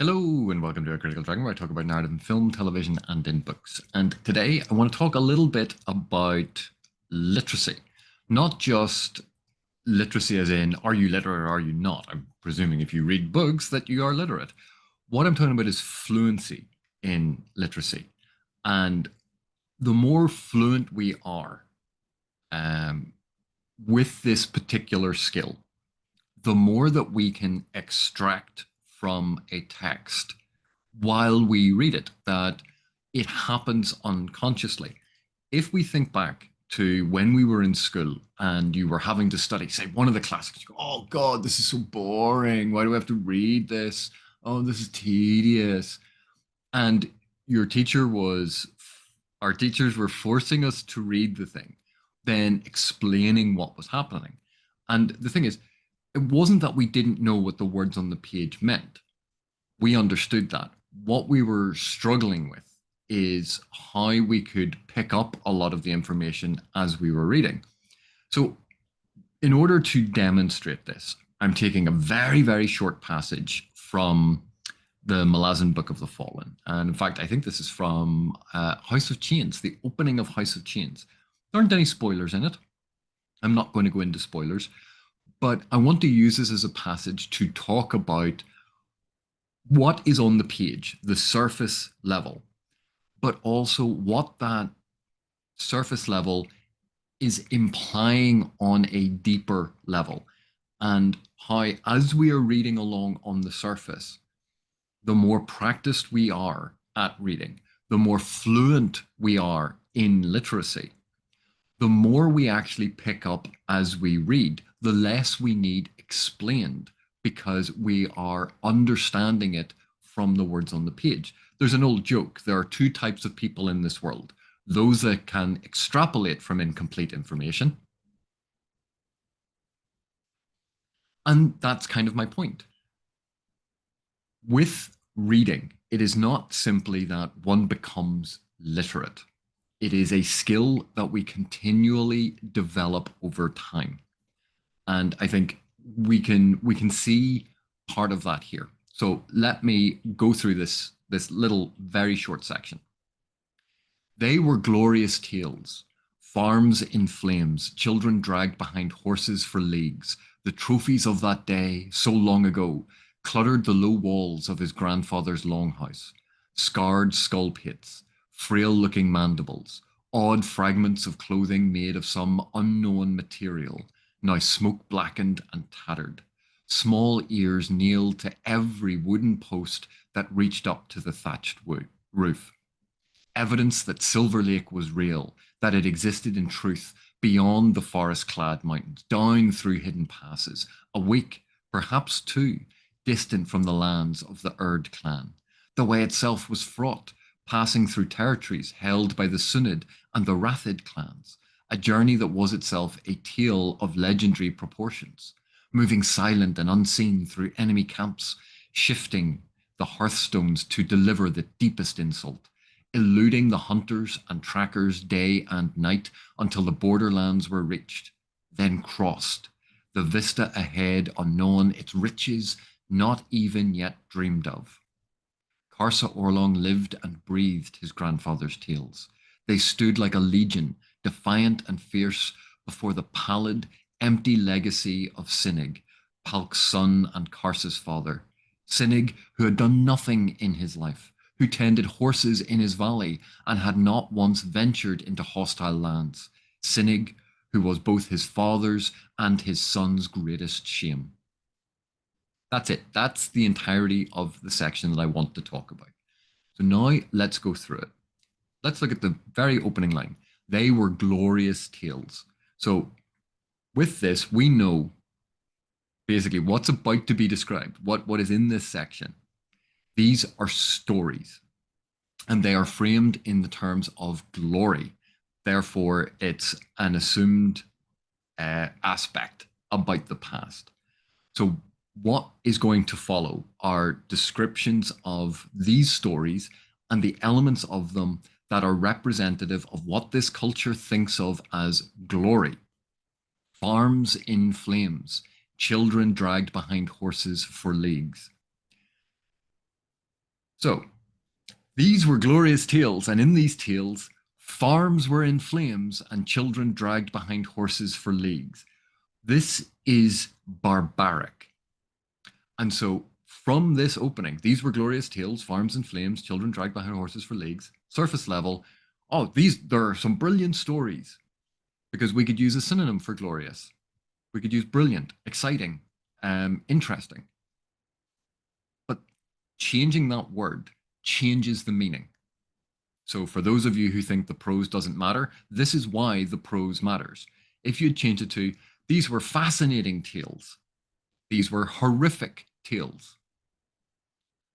Hello and welcome to A Critical Dragon, where I talk about narrative in film, television, and in books. And today I want to talk a little bit about literacy. Not just literacy as in, are you literate or are you not? I'm presuming if you read books that you are literate. What I'm talking about is fluency in literacy. And the more fluent we are um, with this particular skill, the more that we can extract from a text while we read it, that it happens unconsciously. If we think back to when we were in school and you were having to study, say, one of the classics, you go, oh God, this is so boring. Why do I have to read this? Oh, this is tedious. And your teacher was, our teachers were forcing us to read the thing, then explaining what was happening. And the thing is, it wasn't that we didn't know what the words on the page meant. We understood that. What we were struggling with is how we could pick up a lot of the information as we were reading. So, in order to demonstrate this, I'm taking a very, very short passage from the Malazan Book of the Fallen. And in fact, I think this is from House of Chains, the opening of House of Chains. There aren't any spoilers in it. I'm not going to go into spoilers, but I want to use this as a passage to talk about what is on the page, the surface level, but also what that surface level is implying on a deeper level. And how, as we are reading along on the surface, the more practiced we are at reading, the more fluent we are in literacy, the more we actually pick up as we read, the less we need explained because we are understanding it from the words on the page. There's an old joke. There are two types of people in this world: those that can extrapolate from incomplete information. And that's kind of my point. With reading, it is not simply that one becomes literate. It is a skill that we continually develop over time. And I think we can see part of that here. So let me go through this little very short section. They were glorious tales, farms in flames, children dragged behind horses for leagues. The trophies of that day, so long ago, cluttered the low walls of his grandfather's longhouse. Scarred skull pits, frail-looking mandibles, odd fragments of clothing made of some unknown material, now smoke-blackened and tattered. Small ears nailed to every wooden post that reached up to the thatched roof. Evidence that Silver Lake was real, that it existed in truth beyond the forest-clad mountains, down through hidden passes, a week, perhaps two, distant from the lands of the Erd clan. The way itself was fraught, passing through territories held by the Sunid and the Rathid clans, a journey that was itself a tale of legendary proportions, moving silent and unseen through enemy camps, shifting the hearthstones to deliver the deepest insult, eluding the hunters and trackers day and night until the borderlands were reached, then crossed, the vista ahead unknown, its riches not even yet dreamed of. Karsa Orlong lived and breathed his grandfather's tales. They stood like a legion, defiant and fierce, before the pallid, empty legacy of Sinig, Palk's son and Karsa's father. Sinig, who had done nothing in his life, who tended horses in his valley and had not once ventured into hostile lands. Sinig, who was both his father's and his son's greatest shame. That's it. That's the entirety of the section that I want to talk about. So now let's go through it. Let's look at the very opening line. They were glorious tales. So with this, we know basically what's about to be described, what is in this section. These are stories, and they are framed in the terms of glory. Therefore, it's an assumed aspect about the past. So what is going to follow are descriptions of these stories and the elements of them that are representative of what this culture thinks of as glory. Farms in flames, children dragged behind horses for leagues. So these were glorious tales, and in these tales, farms were in flames and children dragged behind horses for leagues. This is barbaric. And so from this opening, these were glorious tales, farms in flames, children dragged behind horses for leagues, surface level. Oh, there are some brilliant stories, because we could use a synonym for glorious. We could use brilliant, exciting, interesting. But changing that word changes the meaning. So for those of you who think the prose doesn't matter, this is why the prose matters. If you'd change it to, these were fascinating tales, these were horrific tales,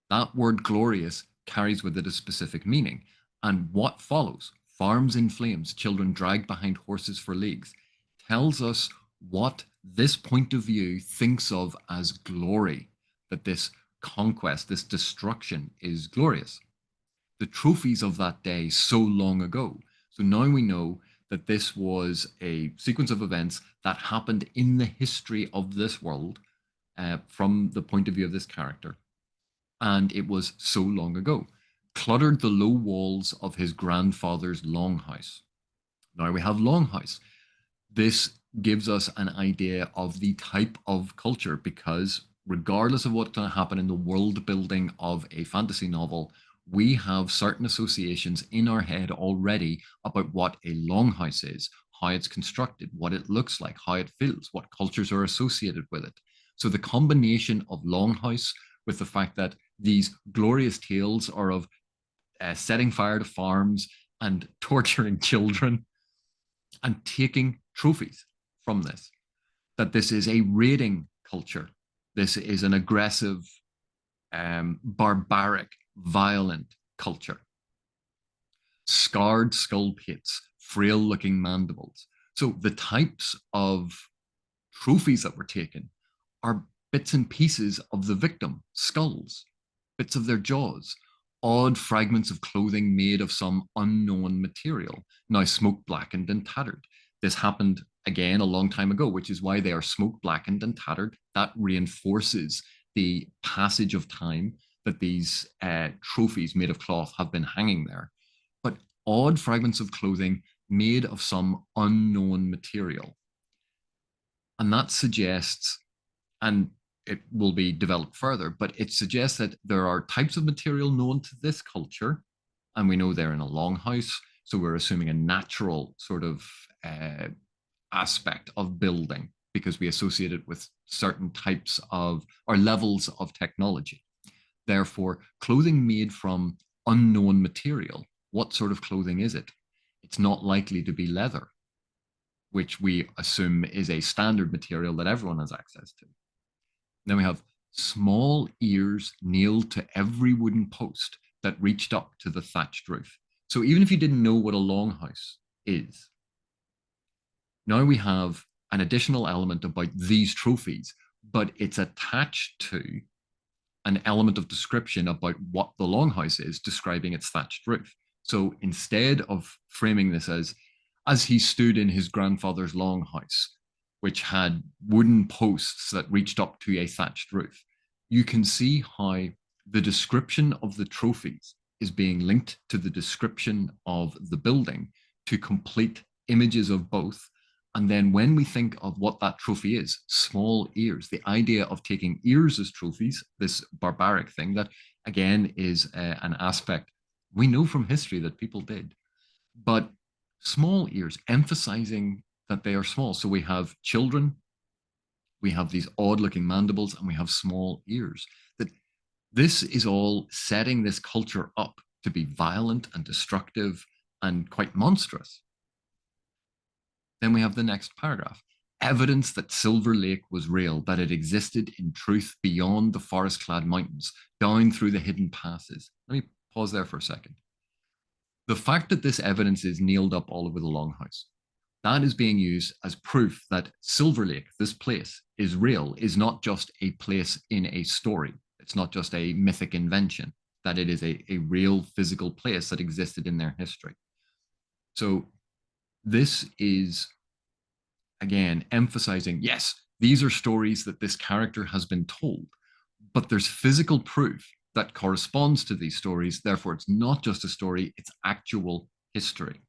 that word glorious carries with it a specific meaning. And what follows, farms in flames, children dragged behind horses for leagues, tells us what this point of view thinks of as glory, that this conquest, this destruction is glorious. The trophies of that day so long ago. So now we know that this was a sequence of events that happened in the history of this world from the point of view of this character. And it was so long ago. Cluttered the low walls of his grandfather's longhouse. Now we have longhouse. This gives us an idea of the type of culture, because regardless of what's going to happen in the world building of a fantasy novel, we have certain associations in our head already about what a longhouse is, how it's constructed, what it looks like, how it feels, what cultures are associated with it. So the combination of longhouse with the fact that these glorious tales are of setting fire to farms and torturing children and taking trophies from this, that this is a raiding culture. This is an aggressive, barbaric, violent culture. Scarred skull pits, frail looking mandibles. So the types of trophies that were taken are bits and pieces of the victim, skulls, bits of their jaws, odd fragments of clothing made of some unknown material, now smoke blackened and tattered. This happened again a long time ago, which is why they are smoke blackened and tattered. That reinforces the passage of time that these trophies made of cloth have been hanging there. But odd fragments of clothing made of some unknown material. And that suggests, and it will be developed further, but it suggests that there are types of material known to this culture, and we know they're in a longhouse, so we're assuming a natural sort of aspect of building because we associate it with certain types of or levels of technology. Therefore, clothing made from unknown material, what sort of clothing is it? It's not likely to be leather, which we assume is a standard material that everyone has access to. Then we have small ears nailed to every wooden post that reached up to the thatched roof. So even if you didn't know what a longhouse is, now we have an additional element about these trophies, but it's attached to an element of description about what the longhouse is, describing its thatched roof. So instead of framing this as he stood in his grandfather's longhouse, which had wooden posts that reached up to a thatched roof, you can see how the description of the trophies is being linked to the description of the building to complete images of both. And then when we think of what that trophy is, small ears, the idea of taking ears as trophies, this barbaric thing that again is an aspect we know from history that people did, but small ears, emphasizing that they are small. So we have children, we have these odd looking mandibles, and we have small ears. That this is all setting this culture up to be violent and destructive and quite monstrous. Then we have the next paragraph. Evidence that Silver Lake was real, that it existed in truth beyond the forest-clad mountains, down through the hidden passes. Let me pause there for a second. The fact that this evidence is nailed up all over the longhouse, that is being used as proof that Silver Lake, this place, is real, is not just a place in a story. It's not just a mythic invention, that it is a real physical place that existed in their history. So this is, again, emphasizing, yes, these are stories that this character has been told, but there's physical proof that corresponds to these stories. Therefore, it's not just a story, it's actual history.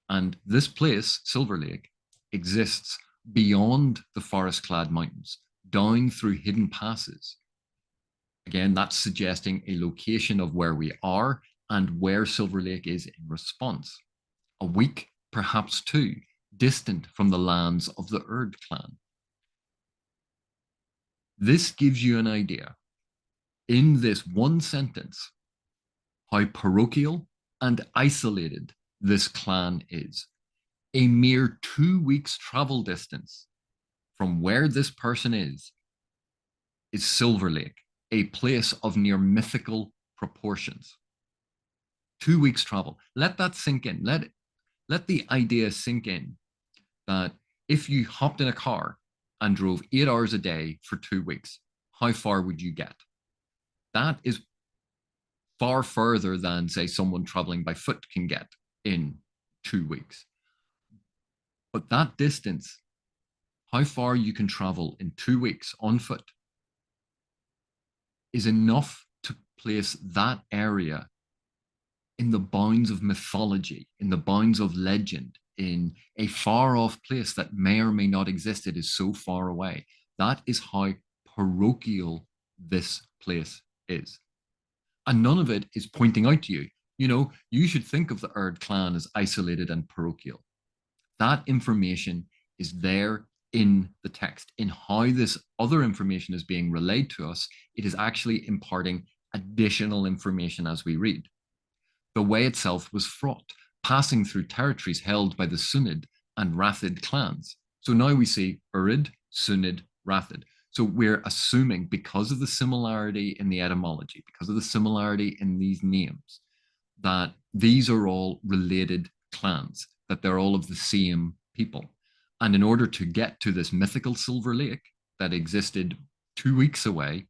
And this place, Silver Lake, exists beyond the forest-clad mountains, down through hidden passes. Again, that's suggesting a location of where we are and where Silver Lake is in response. A week, perhaps two, distant from the lands of the Erd clan. This gives you an idea, in this one sentence, how parochial and isolated this clan is. A mere 2 weeks travel distance from where this person is Silver Lake, a place of near mythical proportions. 2 weeks travel. Let that sink in. Let the idea sink in that if you hopped in a car and drove 8 hours a day for 2 weeks, how far would you get? That is far further than, say, someone traveling by foot can get in 2 weeks. But that distance, how far you can travel in 2 weeks on foot, is enough to place that area in the bounds of mythology, in the bounds of legend, in a far off place that may or may not exist. It is so far away. That is how parochial this place is. And none of it is pointing out to you, you should think of the Erd clan as isolated and parochial. That information is there in the text. In how this other information is being relayed to us, it is actually imparting additional information as we read. The way itself was fraught, passing through territories held by the Sunid and Rathid clans. So now we see Urid, Sunid, Rathid. So we're assuming, because of the similarity in the etymology, because of the similarity in these names, that these are all related clans, that they're all of the same people. And in order to get to this mythical Silver Lake that existed 2 weeks away,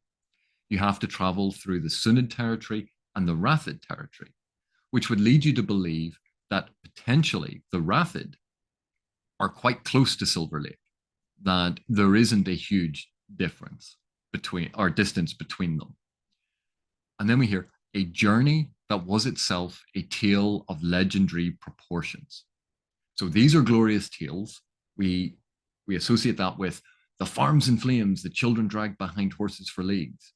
you have to travel through the Sunid territory and the Rathid territory, which would lead you to believe that potentially the Rathid are quite close to Silver Lake, that there isn't a huge difference between, or distance between them. And then we hear a journey that was itself a tale of legendary proportions. So these are glorious tales. We associate that with the farms in flames, the children dragged behind horses for leagues.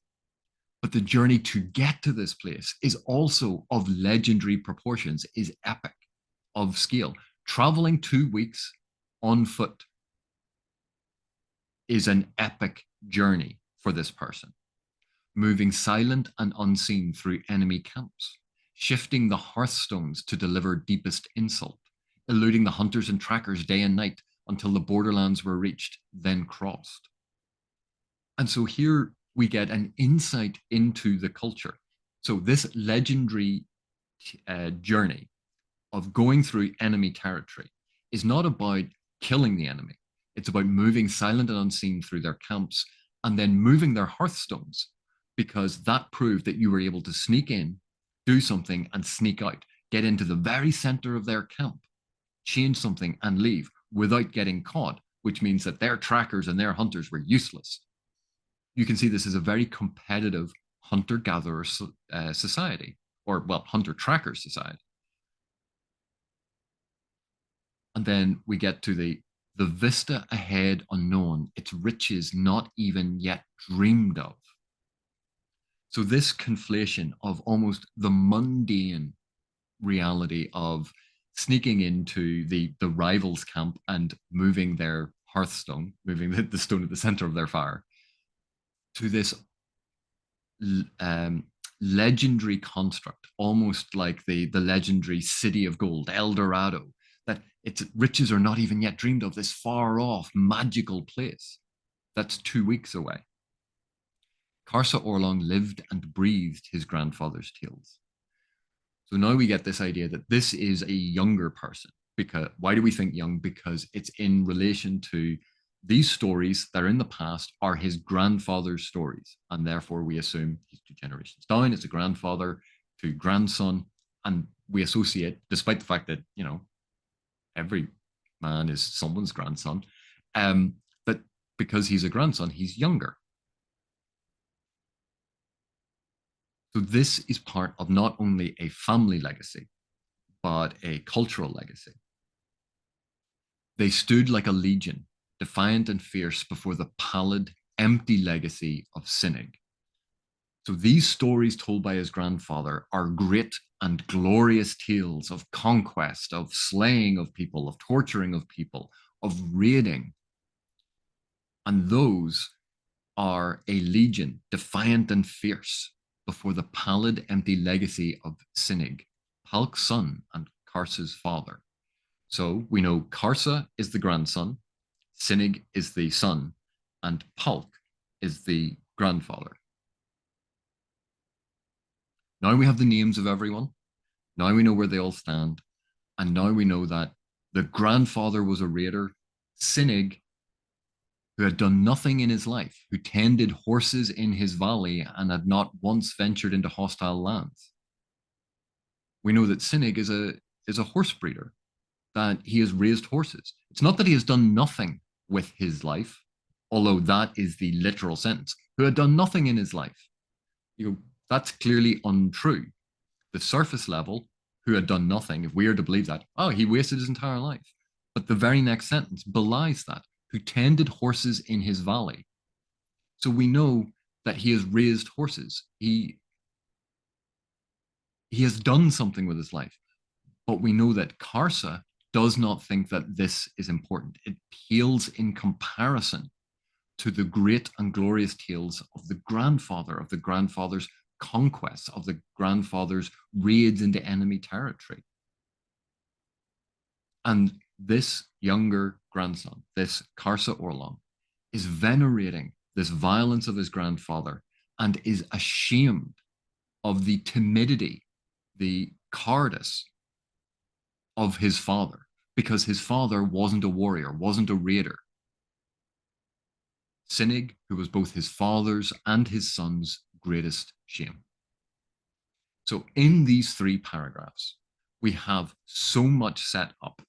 But the journey to get to this place is also of legendary proportions, is epic, of scale. Traveling 2 weeks on foot is an epic journey for this person. Moving silent and unseen through enemy camps, shifting the hearthstones to deliver deepest insult, eluding the hunters and trackers day and night until the borderlands were reached, then crossed. And so here we get an insight into the culture. So this legendary journey of going through enemy territory is not about killing the enemy. It's about moving silent and unseen through their camps and then moving their hearthstones, because that proved that you were able to sneak in, do something, and sneak out, get into the very center of their camp, change something, and leave without getting caught, which means that their trackers and their hunters were useless. You can see this is a very competitive hunter-gatherer society, or, well, hunter-tracker society. And then we get to the vista ahead unknown, its riches not even yet dreamed of. So this conflation of almost the mundane reality of sneaking into the rivals' camp and moving their hearthstone, moving the stone at the center of their fire, to this legendary construct, almost like the legendary city of gold, El Dorado, that its riches are not even yet dreamed of, this far off magical place that's 2 weeks away. Karsa Orlong lived and breathed his grandfather's tales. So now we get this idea that this is a younger person. Because why do we think young? Because it's in relation to these stories that are in the past are his grandfather's stories. And therefore we assume he's 2 generations down. It's a grandfather to grandson. And we associate, despite the fact that, every man is someone's grandson, that because he's a grandson, he's younger. So this is part of not only a family legacy, but a cultural legacy. They stood like a legion, defiant and fierce before the pallid, empty legacy of Sinig. So these stories told by his grandfather are great and glorious tales of conquest, of slaying of people, of torturing of people, of raiding. And those are a legion, defiant and fierce, before the pallid, empty legacy of Sinig, Palk's son and Karsa's father. So we know Karsa is the grandson, Sinig is the son, and Palk is the grandfather. Now we have the names of everyone. Now we know where they all stand. And now we know that the grandfather was a raider, Sinig, who had done nothing in his life, who tended horses in his valley and had not once ventured into hostile lands. We know that Sinig is a horse breeder, that he has raised horses. It's not that he has done nothing with his life, although that is the literal sentence, who had done nothing in his life. You know, that's clearly untrue. The surface level, who had done nothing, if we are to believe that, oh, he wasted his entire life. But the very next sentence belies that, who tended horses in his valley. So we know that he has raised horses. He has done something with his life. But we know that Karsa does not think that this is important. It pales in comparison to the great and glorious tales of the grandfather's conquests, of the grandfather's raids into enemy territory. And this younger grandson, this Karsa Orlong, is venerating this violence of his grandfather and is ashamed of the timidity, the cowardice of his father, because his father wasn't a warrior, wasn't a raider. Sinig, who was both his father's and his son's greatest shame. So in these 3 paragraphs, we have so much set up.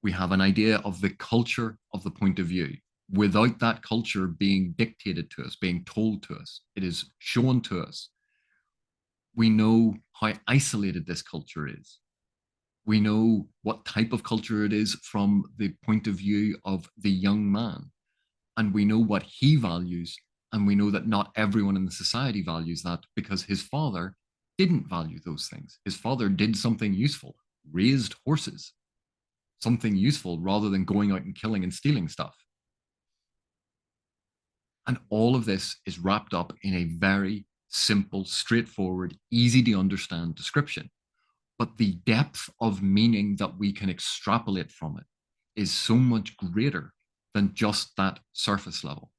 We have an idea of the culture of the point of view, without that culture being dictated to us, being told to us. It is shown to us. We know how isolated this culture is. We know what type of culture it is from the point of view of the young man. And we know what he values. And we know that not everyone in the society values that, because his father didn't value those things. His father did something useful, raised horses, something useful rather than going out and killing and stealing stuff. And all of this is wrapped up in a very simple, straightforward, easy to understand description. But the depth of meaning that we can extrapolate from it is so much greater than just that surface level.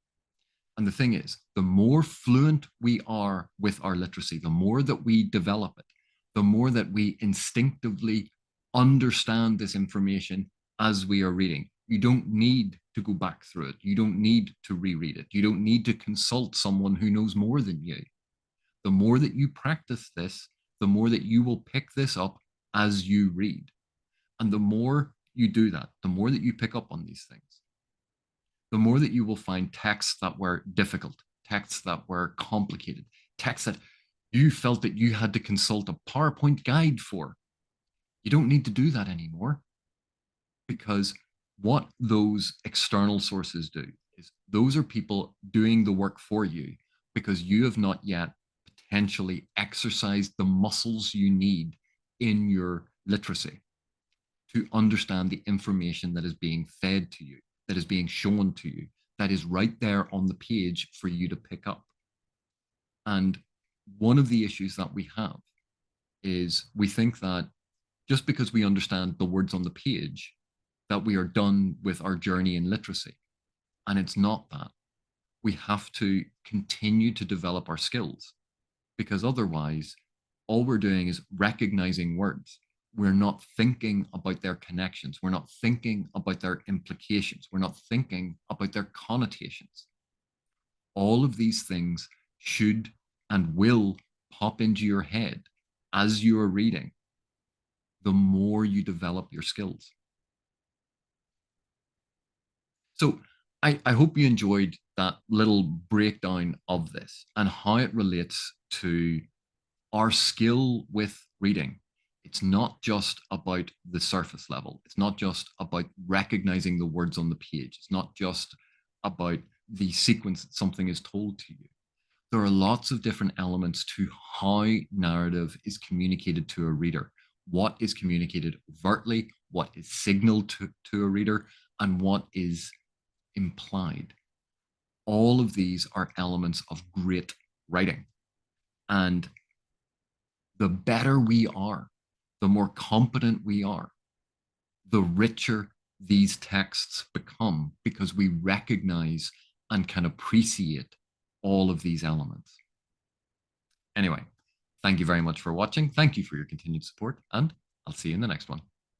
And the thing is, the more fluent we are with our literacy, the more that we develop it, the more that we instinctively understand this information as we are reading. You don't need to go back through it. You don't need to reread it. You don't need to consult someone who knows more than you. The more that you practice this, the more that you will pick this up as you read. And the more you do that, the more that you pick up on these things, the more that you will find texts that were difficult, texts that were complicated, texts that you felt that you had to consult a PowerPoint guide for. You don't need to do that anymore, because what those external sources do is those are people doing the work for you, because you have not yet potentially exercised the muscles you need in your literacy to understand the information that is being fed to you, that is being shown to you, that is right there on the page for you to pick up. And one of the issues that we have is we think that just because we understand the words on the page, that we are done with our journey in literacy. And it's not that. We have to continue to develop our skills, because otherwise, all we're doing is recognizing words. We're not thinking about their connections. We're not thinking about their implications. We're not thinking about their connotations. All of these things should and will pop into your head as you are reading, the more you develop your skills. So I hope you enjoyed that little breakdown of this and how it relates to our skill with reading. It's not just about the surface level. It's not just about recognizing the words on the page. It's not just about the sequence that something is told to you. There are lots of different elements to how narrative is communicated to a reader. What is communicated overtly, what is signaled to a reader, and what is implied. All of these are elements of great writing. And the better we are, the more competent we are, the richer these texts become because we recognize and can appreciate all of these elements. Anyway, thank you very much for watching. Thank you for your continued support, and I'll see you in the next one.